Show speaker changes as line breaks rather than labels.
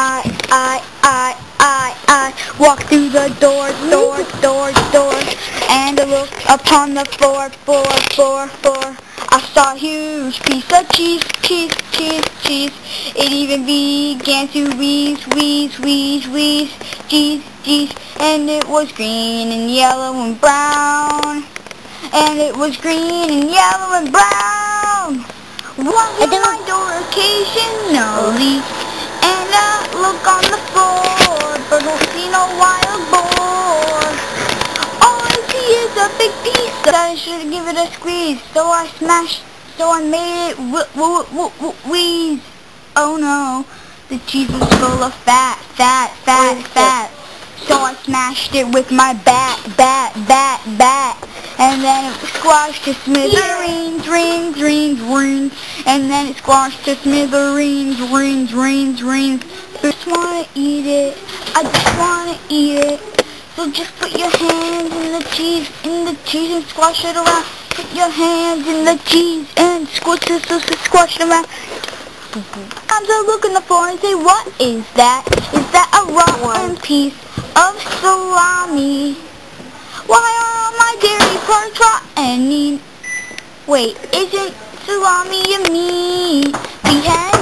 I walked through the door, and I looked upon the floor. I saw a huge piece of cheese. It even began to wheeze, cheese, and it was green and yellow and brown. Walk in my door occasionally, and I look on the floor, but don't see no wild boar. All I see is a big piece that I should give it a squeeze. So I made it wheeze. Oh no, the cheese was full of fat. So I smashed it with my bat. And then it squashed to smithereens, rings. And then it squashed to smithereens, rings. I just wanna eat it. So just put your hands in the cheese, and squash it around. Put your hands in the cheese and squash it around. Sometimes I look on the floor and say, what is that? Is that a rotten piece of salami? Why are all my dairy parts rotten? Wait, isn't salami a meat? We had